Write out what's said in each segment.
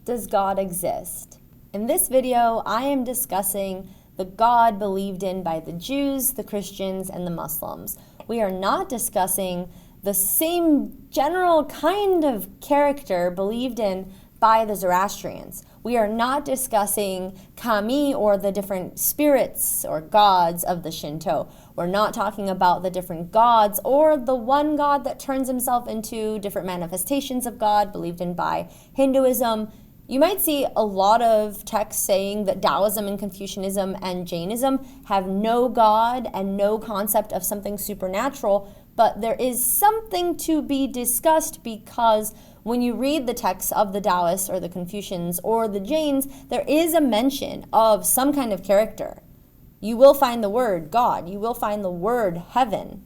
Does God exist? In this video, I am discussing the God believed in by the Jews, the Christians, and the Muslims. We are not discussing the same general kind of character believed in by the Zoroastrians. We are not discussing kami or the different spirits or gods of the Shinto. We're not talking about the different gods or the one God that turns himself into different manifestations of God believed in by Hinduism. You might see a lot of texts saying that Taoism and Confucianism and Jainism have no God and no concept of something supernatural, but there is something to be discussed because when you read the texts of the Taoists or the Confucians or the Jains, there is a mention of some kind of character. You will find the word God. You will find the word heaven.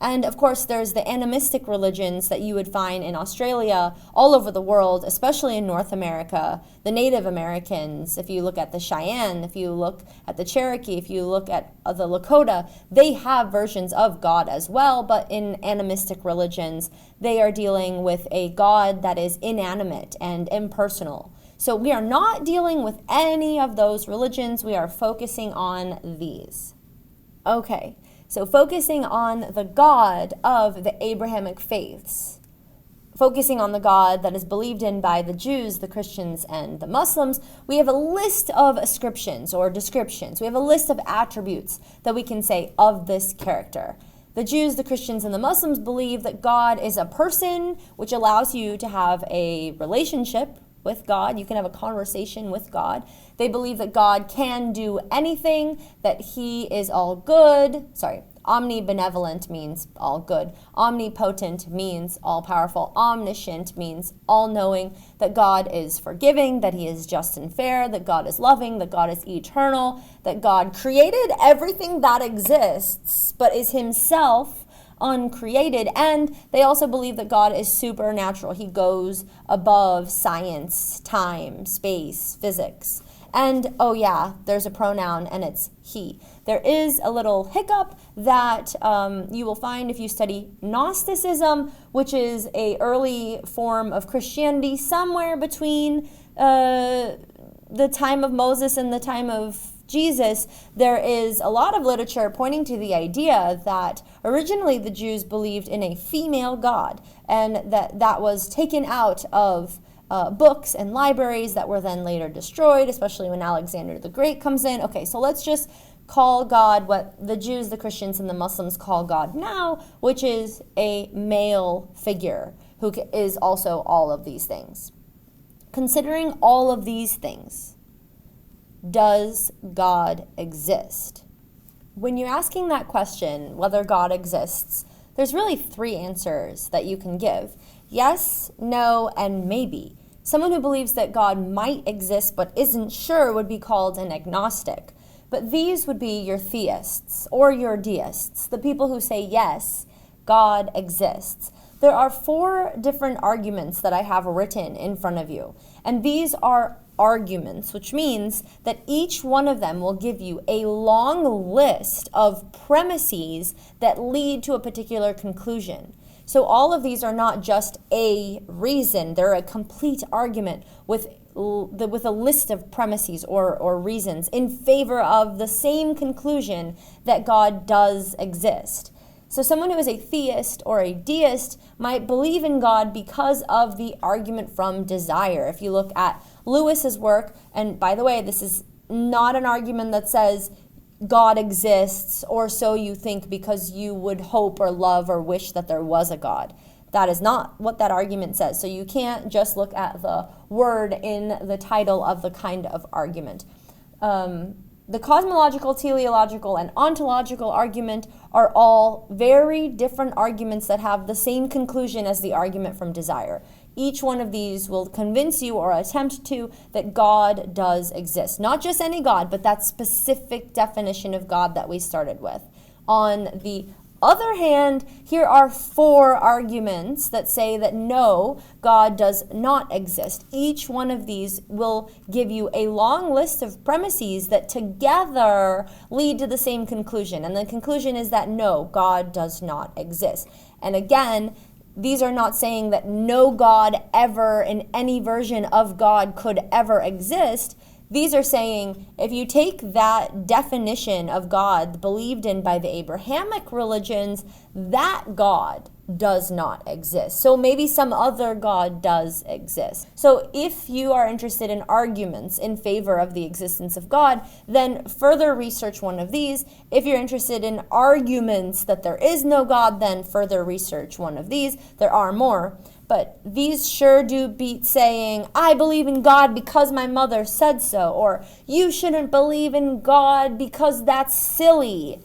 And of course, there's the animistic religions that you would find in Australia, all over the world, especially in North America. The Native Americans, if you look at the Cheyenne, if you look at the Cherokee, if you look at the Lakota, they have versions of God as well, but in animistic religions, they are dealing with a God that is inanimate and impersonal. So we are not dealing with any of those religions. We are focusing on these. Okay. So focusing on the God of the Abrahamic faiths, focusing on the God that is believed in by the Jews, the Christians, and the Muslims, we have a list of ascriptions or descriptions. We have a list of attributes that we can say of this character. The Jews, the Christians, and the Muslims believe that God is a person, which allows you to have a relationship with God. You can have a conversation with God. They believe that God can do anything, that he is all good. Omnibenevolent means all good. Omnipotent means all powerful. Omniscient means all knowing, that God is forgiving, that he is just and fair, that God is loving, that God is eternal, that God created everything that exists, but is himself uncreated. And they also believe that God is supernatural. He goes above science, time, space, physics. And oh yeah, there's a pronoun and it's he. There is a little hiccup that you will find if you study Gnosticism, which is an early form of Christianity somewhere between the time of Moses and the time of Jesus. There is a lot of literature pointing to the idea that originally the Jews believed in a female God, and that was taken out of books and libraries that were then later destroyed, especially when Alexander the Great comes in. Okay, so let's just call God what the Jews, the Christians, and the Muslims call God now, which is a male figure who is also all of these things. Considering all of these things, does God exist? When you're asking that question, whether God exists, there's really three answers that you can give. Yes, no, and maybe. Someone who believes that God might exist but isn't sure would be called an agnostic. But these would be your theists or your deists, the people who say, yes, God exists. There are 4 different arguments that I have written in front of you, and these are arguments, which means that each one of them will give you a long list of premises that lead to a particular conclusion. So all of these are not just a reason, they're a complete argument with a list of premises or reasons in favor of the same conclusion that God does exist. So someone who is a theist or a deist might believe in God because of the argument from desire. If you look at Lewis's work, and by the way, this is not an argument that says God exists or so you think because you would hope or love or wish that there was a God. That is not what that argument says. So you can't just look at the word in the title of the kind of argument. The cosmological, teleological, and ontological argument are all very different arguments that have the same conclusion as the argument from desire. Each one of these will convince you or attempt to that God does exist. Not just any God, but that specific definition of God that we started with. On the other hand, here are 4 arguments that say that no, God does not exist. Each one of these will give you a long list of premises that together lead to the same conclusion. And the conclusion is that no, God does not exist. And again, these are not saying that no God ever in any version of God could ever exist. These are saying if you take that definition of God believed in by the Abrahamic religions, that God does not exist. So maybe some other God does exist. So if you are interested in arguments in favor of the existence of God, then further research one of these. If you're interested in arguments that there is no God, then further research one of these. There are more. But these sure do beat saying, I believe in God because my mother said so, or you shouldn't believe in God because that's silly.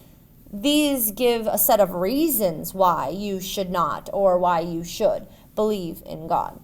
These give a set of reasons why you should not or why you should believe in God.